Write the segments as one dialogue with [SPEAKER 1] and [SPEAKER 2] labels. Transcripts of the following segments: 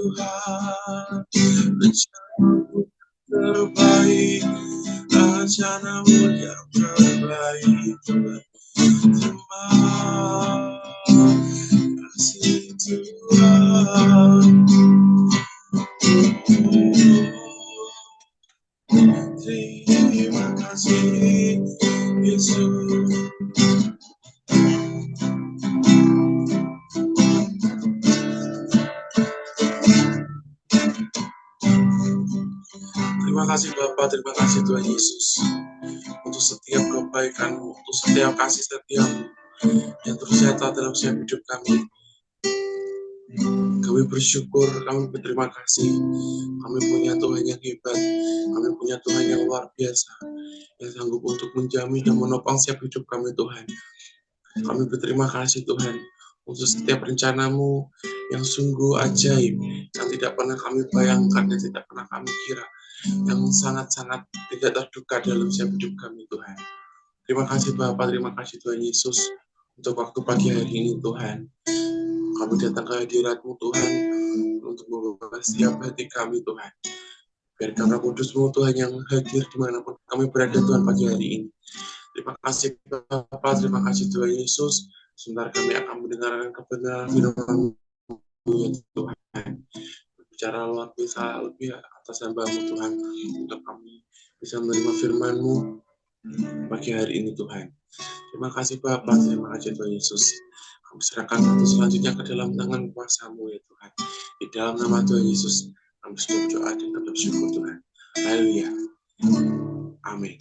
[SPEAKER 1] Tuhan, rencanamu terbaik, rencanamu yang terbaik, Tuhan. Terima kasih Tuhan. Terima kasih Yesus. Terima kasih Bapa, terima kasih Tuhan Yesus untuk setiap kebaikan-Mu, untuk setiap kasih setia-Mu yang terus nyata dalam setiap hidup kami. Kami bersyukur, kami berterima kasih. Kami punya Tuhan yang hebat, kami punya Tuhan yang luar biasa, yang sanggup untuk menjamin dan menopang setiap hidup kami Tuhan. Kami berterima kasih Tuhan untuk setiap rencana-Mu yang sungguh ajaib, yang tidak pernah kami bayangkan dan tidak pernah kami kira, yang sangat-sangat tidak terduga dalam setiap hidup kami Tuhan. Terima kasih Bapa, terima kasih Tuhan Yesus untuk waktu pagi hari ini Tuhan. Kami datang ke hadirat-Mu Tuhan untuk membawa setiap hati kami Tuhan. Biarkan Roh Kudus-Mu Tuhan yang hadir dimanapun kami berada Tuhan pagi hari ini. Terima kasih Bapa, terima kasih Tuhan Yesus. Sebentar kami akan mendengarkan kebenaran firman-Mu ya Tuhan. Bicara luar biasa lebih atas hamba-Mu Tuhan, untuk kami bisa menerima firman-Mu pagi hari ini Tuhan. Terima kasih Bapa, terima kasih Tuhan Yesus. Kami serahkan waktu selanjutnya ke dalam tangan kuasa-Mu ya Tuhan. Di dalam nama Tuhan Yesus, kami sudah berdoa dan kami bersyukur Tuhan. Haleluya. Amin.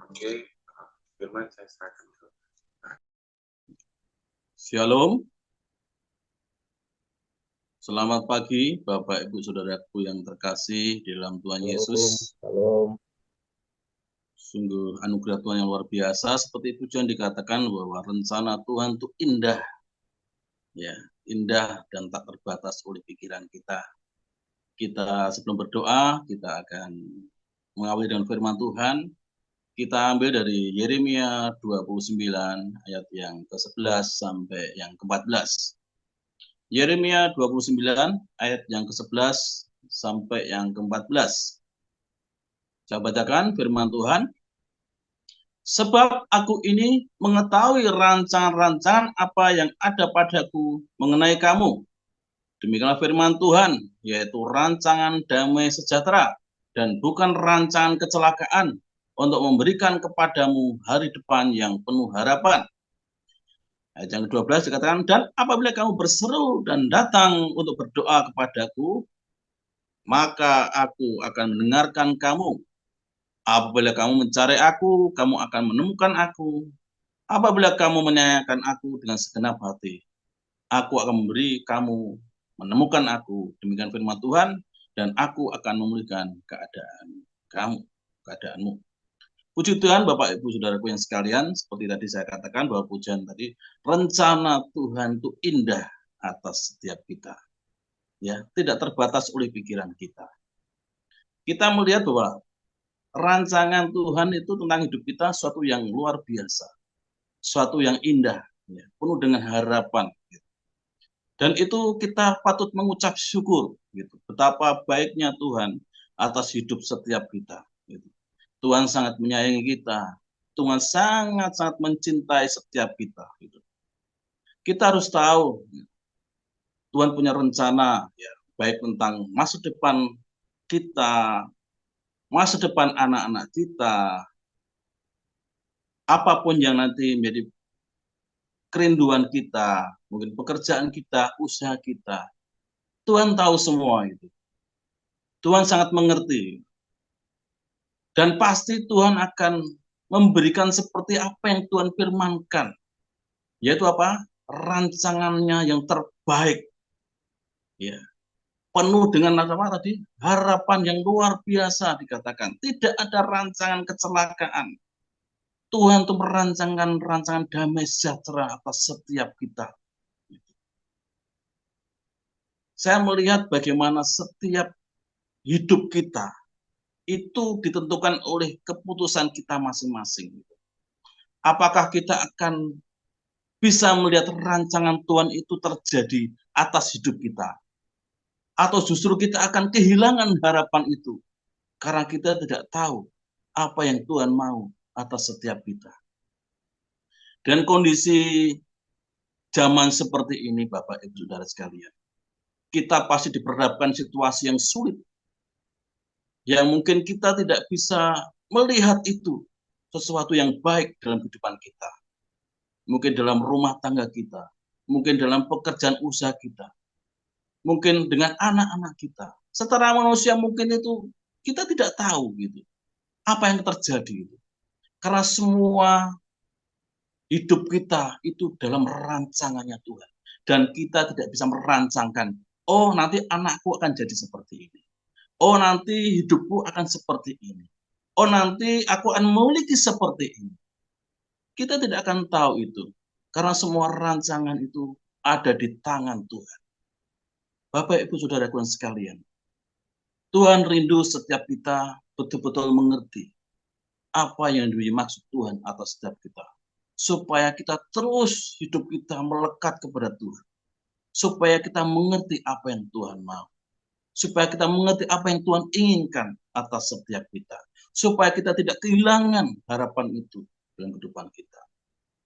[SPEAKER 1] Oke, firman saya serahkan ke
[SPEAKER 2] Shalom. Selamat pagi Bapak Ibu Saudaraku yang terkasih di dalam Tuhan Yesus.
[SPEAKER 3] Shalom.
[SPEAKER 2] Sungguh anugerah Tuhan yang luar biasa, seperti pujian dikatakan bahwa rencana Tuhan itu indah. Ya, indah dan tak terbatas oleh pikiran kita. Kita sebelum berdoa, kita akan mengawali dengan firman Tuhan. Kita ambil dari Yeremia 29 ayat yang ke-11 sampai yang ke-14. Yeremia 29 ayat yang ke-11 sampai yang ke-14. Saya bacakan firman Tuhan. Sebab aku ini mengetahui rancangan-rancangan apa yang ada padaku mengenai kamu. Demikianlah firman Tuhan, yaitu rancangan damai sejahtera dan bukan rancangan kecelakaan, untuk memberikan kepadamu hari depan yang penuh harapan. Ayat yang ke-12 dikatakan, dan apabila kamu berseru dan datang untuk berdoa kepadaku, maka aku akan mendengarkan kamu. Apabila kamu mencari aku, kamu akan menemukan aku. Apabila kamu menyanyikan aku dengan segenap hati, aku akan memberi kamu menemukan aku. Demikian firman Tuhan, dan aku akan memulihkan keadaanmu. Puji Tuhan, Bapak Ibu Saudaraku yang sekalian, seperti tadi saya katakan bahwa pujian tadi, rencana Tuhan itu indah atas setiap kita. Ya, tidak terbatas oleh pikiran kita. Kita melihat bahwa rancangan Tuhan itu tentang hidup kita suatu yang luar biasa, suatu yang indah, ya, penuh dengan harapan. Gitu. Dan itu kita patut mengucap syukur, gitu. Betapa baiknya Tuhan atas hidup setiap kita. Gitu. Tuhan sangat menyayangi kita, Tuhan sangat-sangat mencintai setiap kita. Gitu. Kita harus tahu, Tuhan punya rencana, ya, baik tentang masa depan kita, masa depan anak-anak kita, apapun yang nanti menjadi kerinduan kita, mungkin pekerjaan kita, usaha kita. Tuhan tahu semua itu. Tuhan sangat mengerti. Dan pasti Tuhan akan memberikan seperti apa yang Tuhan firmankan. Yaitu apa? Rancangannya yang terbaik. Ya. Penuh dengan apa tadi? Harapan yang luar biasa dikatakan. Tidak ada rancangan kecelakaan. Tuhan itu merancangkan rancangan damai sejahtera atas setiap kita. Saya melihat bagaimana setiap hidup kita itu ditentukan oleh keputusan kita masing-masing. Apakah kita akan bisa melihat rancangan Tuhan itu terjadi atas hidup kita. Atau justru kita akan kehilangan harapan itu karena kita tidak tahu apa yang Tuhan mau atas setiap kita. Dan kondisi zaman seperti ini, Bapak Ibu Saudara sekalian, kita pasti diperhadapkan situasi yang sulit, yang mungkin kita tidak bisa melihat itu sesuatu yang baik dalam kehidupan kita. Mungkin dalam rumah tangga kita, mungkin dalam pekerjaan usaha kita, mungkin dengan anak-anak kita. Secara manusia mungkin itu kita tidak tahu gitu apa yang terjadi itu. Karena semua hidup kita itu dalam rancangannya Tuhan. Dan kita tidak bisa merancangkan, oh nanti anakku akan jadi seperti ini. Oh nanti hidupku akan seperti ini. Oh nanti aku akan memiliki seperti ini. Kita tidak akan tahu itu. Karena semua rancangan itu ada di tangan Tuhan. Bapak, Ibu, Saudaraku yang sekalian. Tuhan rindu setiap kita betul-betul mengerti apa yang dimaksud Tuhan atas setiap kita. Supaya kita terus hidup kita melekat kepada Tuhan. Supaya kita mengerti apa yang Tuhan mau. Supaya kita mengerti apa yang Tuhan inginkan atas setiap kita. Supaya kita tidak kehilangan harapan itu dalam kehidupan kita.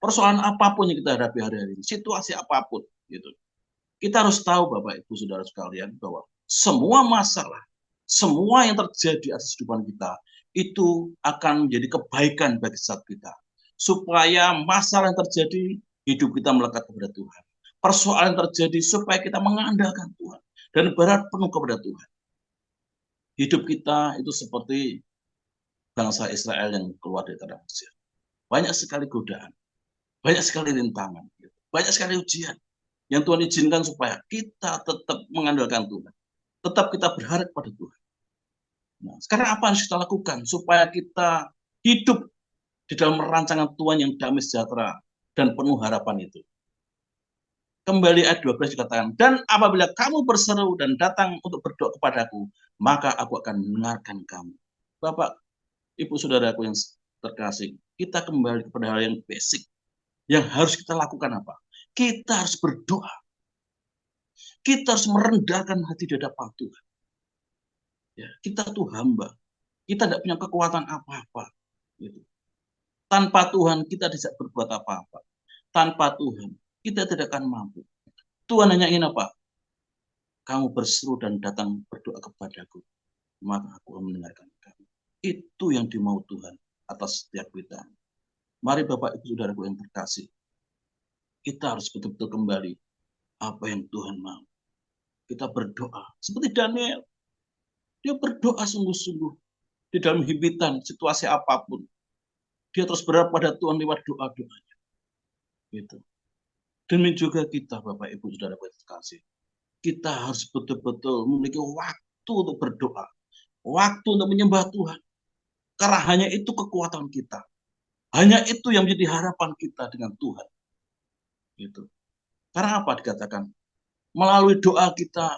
[SPEAKER 2] Persoalan apapun yang kita hadapi hari-hari ini, situasi apapun, gitu. Kita harus tahu, Bapak, Ibu, Saudara sekalian, bahwa semua masalah, semua yang terjadi atas kehidupan kita, itu akan menjadi kebaikan bagi setiap kita. Supaya masalah yang terjadi, hidup kita melekat kepada Tuhan. Persoalan yang terjadi, supaya kita mengandalkan Tuhan. Dan berharap penuh kepada Tuhan. Hidup kita itu seperti bangsa Israel yang keluar dari tanah Mesir. Banyak sekali godaan. Banyak sekali rintangan, banyak sekali ujian yang Tuhan izinkan supaya kita tetap mengandalkan Tuhan, tetap kita berharap pada Tuhan. Nah, sekarang apa yang harus kita lakukan supaya kita hidup di dalam rancangan Tuhan yang damai sejahtera dan penuh harapan itu? Kembali ayat 12 dikatakan, dan apabila kamu berseru dan datang untuk berdoa kepadaku, maka aku akan mendengarkan kamu. Bapak, Ibu, Saudaraku yang terkasih, kita kembali kepada hal yang basic. Yang harus kita lakukan apa? Kita harus berdoa. Kita harus merendahkan hati di hadapan Tuhan. Ya, kita tuh hamba. Kita tidak punya kekuatan apa-apa. Gitu. Tanpa Tuhan kita tidak berbuat apa-apa. Tanpa Tuhan kita tidak akan mampu. Tuhan hanya ingin apa? Kamu berseru dan datang berdoa kepadaku, maka aku akan mendengarkan kamu. Itu yang dimau Tuhan atas setiap kita. Mari Bapak Ibu Saudaraku yang terkasih, kita harus betul-betul kembali apa yang Tuhan mau. Kita berdoa seperti Daniel. Dia berdoa sungguh-sungguh di dalam himpitan situasi apapun. Dia terus berharap pada Tuhan lewat doa-doanya. Gitu. Demikian juga kita, Bapak Ibu Saudaraku yang terkasih. Kita harus betul-betul memiliki waktu untuk berdoa. Waktu untuk menyembah Tuhan. Karena hanya itu kekuatan kita. Hanya itu yang menjadi harapan kita dengan Tuhan. Gitu. Karena apa dikatakan? Melalui doa kita,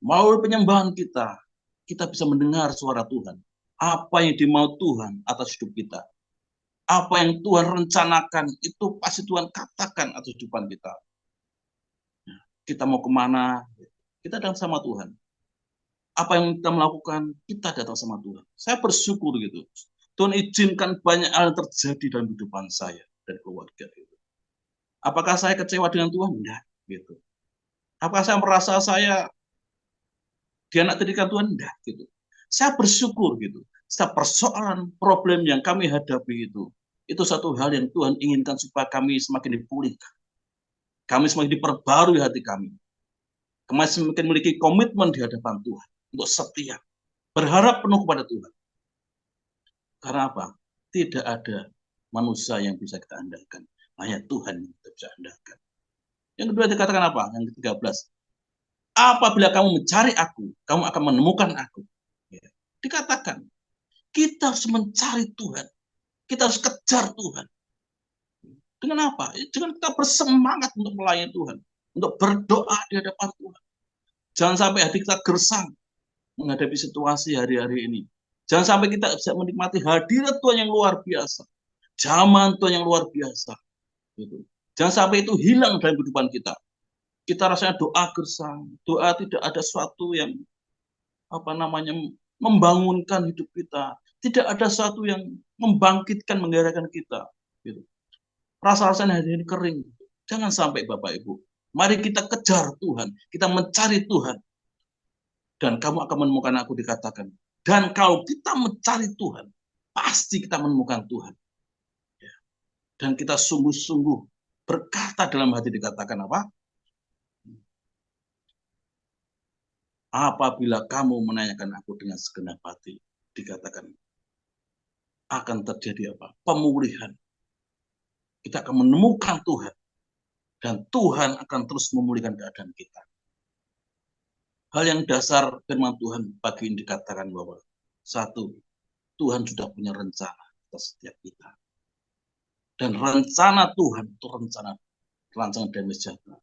[SPEAKER 2] melalui penyembahan kita, kita bisa mendengar suara Tuhan. Apa yang dimau Tuhan atas hidup kita. Apa yang Tuhan rencanakan, itu pasti Tuhan katakan atas kehidupan kita. Kita mau kemana, kita datang sama Tuhan. Apa yang kita melakukan, kita datang sama Tuhan. Saya bersyukur gitu. Tuhan izinkan banyak hal yang terjadi dalam kehidupan saya dan keluarga. Gitu. Apakah saya kecewa dengan Tuhan? Enggak. Gitu. Apakah saya merasa saya dianak-tirikan Tuhan? Enggak. Gitu. Saya bersyukur gitu. Setiap persoalan, problem yang kami hadapi itu satu hal yang Tuhan inginkan supaya kami semakin dipulihkan. Kami semakin diperbarui hati kami. Kami semakin memiliki komitmen di hadapan Tuhan untuk setia, berharap penuh kepada Tuhan. Karena apa? Tidak ada manusia yang bisa kita andalkan. Hanya Tuhan yang kita bisa andalkan. Yang kedua dikatakan apa? Yang ke-13. Apabila kamu mencari aku, kamu akan menemukan aku. Ya. Dikatakan, kita harus mencari Tuhan. Kita harus kejar Tuhan. Dengan apa? Dengan kita bersemangat untuk melayani Tuhan. Untuk berdoa di hadapan Tuhan. Jangan sampai hati kita gersang menghadapi situasi hari-hari ini. Jangan sampai kita bisa menikmati hadirat Tuhan yang luar biasa. Zaman Tuhan yang luar biasa. Gitu. Jangan sampai itu hilang dalam kehidupan kita. Kita rasanya doa gersang, doa tidak ada sesuatu yang membangunkan hidup kita, tidak ada sesuatu yang membangkitkan, menggerakkan kita. Gitu. Rasa-rasanya hari ini kering. Jangan sampai Bapak Ibu. Mari kita kejar Tuhan, kita mencari Tuhan. Dan kamu akan menemukan, aku dikatakan. Dan kalau kita mencari Tuhan, pasti kita menemukan Tuhan. Dan kita sungguh-sungguh berkata dalam hati, dikatakan apa? Apabila kamu menanyakan aku dengan segenap hati, dikatakan akan terjadi apa? Pemulihan. Kita akan menemukan Tuhan. Dan Tuhan akan terus memulihkan keadaan kita. Hal yang dasar firman Tuhan pagi ini dikatakan bahwa satu, Tuhan sudah punya rencana atas setiap kita. Dan rencana Tuhan itu rancangan damai sejahtera,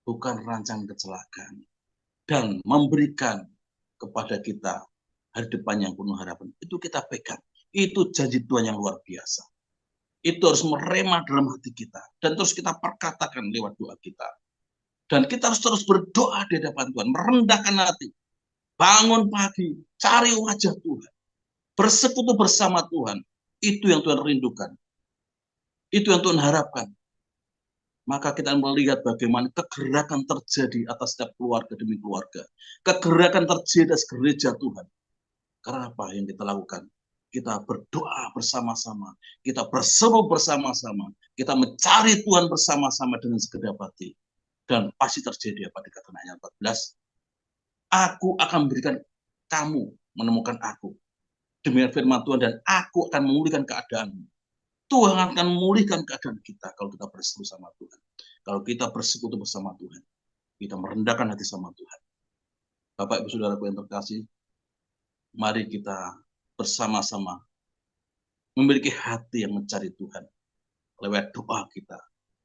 [SPEAKER 2] bukan rancangan kecelakaan. Dan memberikan kepada kita hari depan yang penuh harapan. Itu kita pegang. Itu janji Tuhan yang luar biasa. Itu harus meremah dalam hati kita. Dan terus kita perkatakan lewat doa kita. Dan kita harus terus berdoa di hadapan Tuhan. Merendahkan hati. Bangun pagi. Cari wajah Tuhan. Bersekutu bersama Tuhan. Itu yang Tuhan rindukan. Itu yang Tuhan harapkan. Maka kita melihat bagaimana kegerakan terjadi atas setiap keluarga demi keluarga. Kegerakan terjadi atas gereja Tuhan. Karena apa yang kita lakukan? Kita berdoa bersama-sama. Kita bersemu bersama-sama. Kita mencari Tuhan bersama-sama dengan segenap hati. Dan pasti terjadi apa dikatakan ayat 14. Aku akan memberikan kamu menemukan aku. Demikian firman Tuhan, dan aku akan memulihkan keadaanmu. Tuhan akan memulihkan keadaan kita kalau kita bersekutu sama Tuhan. Kalau kita bersekutu bersama Tuhan. Kita merendahkan hati sama Tuhan. Bapak Ibu Saudaraku yang terkasih, mari kita bersama-sama memiliki hati yang mencari Tuhan. Lewat doa kita,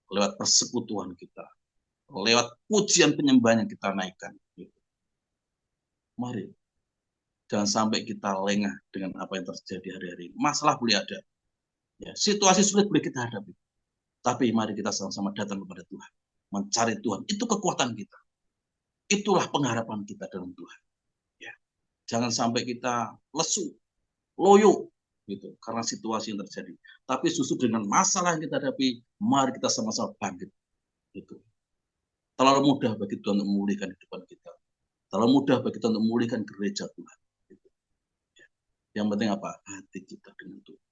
[SPEAKER 2] lewat persekutuan kita, lewat pujian penyembahan yang kita naikkan. Mari, jangan sampai kita lengah dengan apa yang terjadi hari-hari ini. Masalah boleh ada. Ya, situasi sulit boleh kita hadapi. Tapi mari kita sama-sama datang kepada Tuhan. Mencari Tuhan. Itu kekuatan kita. Itulah pengharapan kita dalam Tuhan. Ya. Jangan sampai kita lesu, loyo, gitu, karena situasi yang terjadi. Tapi justru dengan masalah yang kita hadapi, mari kita sama-sama bangkit. Gitu. Terlalu mudah bagi Tuhan untuk memulihkan kehidupan kita. Terlalu mudah bagi Tuhan untuk memulihkan gereja Tuhan. Gitu. Ya. Yang penting apa? Hati kita dengan Tuhan.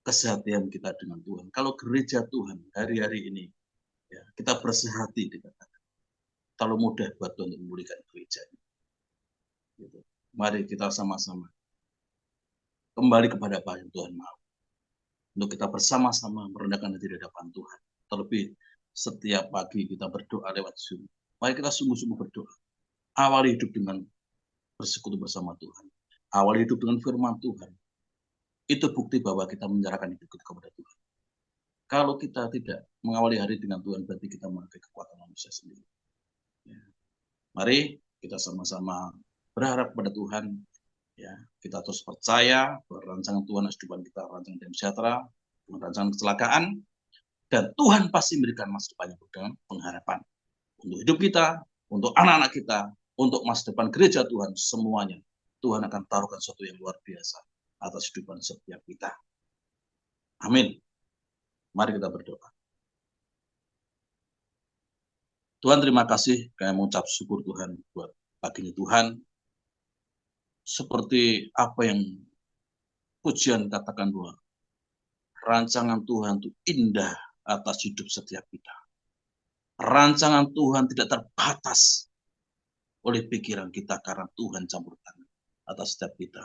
[SPEAKER 2] Kesehatan kita dengan Tuhan. Kalau gereja Tuhan hari-hari ini, ya, kita bersehati dikatakan. Terlalu mudah buat Tuhan untuk memulihkan gereja. Gitu. Mari kita sama-sama kembali kepada apa yang Tuhan mau. Untuk kita bersama-sama merendahkan hati di hadapan Tuhan. Terlebih setiap pagi kita berdoa lewat Zoom. Mari kita sungguh-sungguh berdoa. Awali hidup dengan bersekutu bersama Tuhan. Awali hidup dengan firman Tuhan. Itu bukti bahwa kita menyerahkan hidup kita kepada Tuhan. Kalau kita tidak mengawali hari dengan Tuhan, berarti kita memakai kekuatan manusia sendiri. Ya. Mari kita sama-sama berharap kepada Tuhan. Ya, kita terus percaya bahwa rancangan Tuhan kehidupan kita, rancangan damai sejahtera, bukan rancangan kecelakaan, dan Tuhan pasti memberikan masa depan yang dengan pengharapan untuk hidup kita, untuk anak-anak kita, untuk masa depan gereja Tuhan, semuanya Tuhan akan taruhkan sesuatu yang luar biasa atas kehidupan setiap kita. Amin. Mari kita berdoa. Tuhan, terima kasih. Kami mengucap syukur Tuhan buat pagi ini Tuhan. Seperti apa yang pujian katakan bahwa rancangan Tuhan itu indah atas hidup setiap kita. Rancangan Tuhan tidak terbatas oleh pikiran kita karena Tuhan campur tangan atas setiap kita.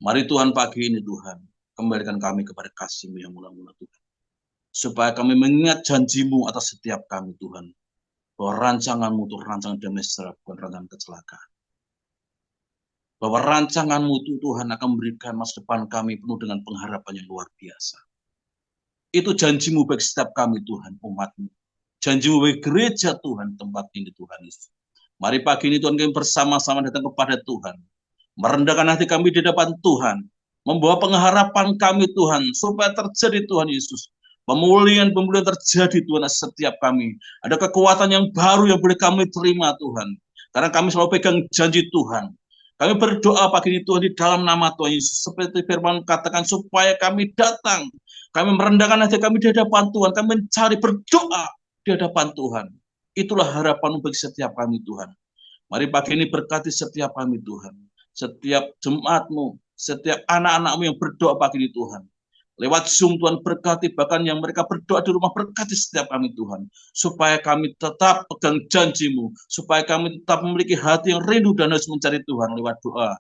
[SPEAKER 2] Mari Tuhan pagi ini Tuhan, kembalikan kami kepada kasih-Mu yang mula-mula Tuhan. Supaya kami mengingat janji-Mu atas setiap kami Tuhan. Bahwa rancangan-Mu itu rancangan damai sejahtera, bukan rancangan kecelakaan. Bahwa rancangan-Mu itu Tuhan akan memberikan masa depan kami penuh dengan pengharapan yang luar biasa. Itu janji-Mu bagi setiap kami Tuhan, umat-Mu. Janji-Mu bagi gereja Tuhan, tempat ini Tuhan Yesus. Mari pagi ini Tuhan kami bersama-sama datang kepada Tuhan. Merendahkan hati kami di depan Tuhan. Membawa pengharapan kami Tuhan. Supaya terjadi Tuhan Yesus. Pemulihan terjadi Tuhan atas setiap kami. Ada kekuatan yang baru yang boleh kami terima Tuhan. Karena kami selalu pegang janji Tuhan. Kami berdoa pagi ini Tuhan di dalam nama Tuhan Yesus. Seperti firman katakan supaya kami datang. Kami merendahkan hati kami di hadapan Tuhan. Kami mencari berdoa di hadapan Tuhan. Itulah harapan bagi setiap kami Tuhan. Mari pagi ini berkati setiap kami Tuhan. Setiap jemaat-Mu, setiap anak-anak-Mu yang berdoa pagi ini Tuhan. Lewat Zoom Tuhan berkati, bahkan yang mereka berdoa di rumah berkati setiap kami Tuhan. Supaya kami tetap pegang janji-Mu. Supaya kami tetap memiliki hati yang rindu dan harus mencari Tuhan lewat doa.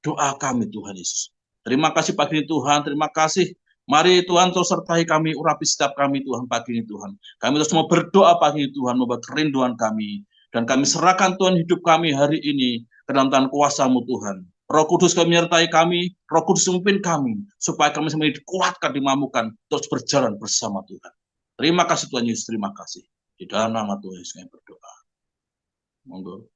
[SPEAKER 2] Doa kami Tuhan Yesus. Terima kasih pagi ini Tuhan, terima kasih. Mari Tuhan terus sertai kami, urapi setiap kami Tuhan pagi ini Tuhan. Kami terus mau berdoa pagi ini Tuhan, membawa kerinduan kami. Dan kami serahkan Tuhan hidup kami hari ini ke dalam tangan kuasa-Mu Tuhan. Roh Kudus kami menyertai kami, Roh Kudus memimpin kami, supaya kami semakin dikuatkan, dimampukan, terus berjalan bersama Tuhan. Terima kasih Tuhan Yesus, terima kasih. Di dalam nama Tuhan Yesus kami berdoa. Monggo.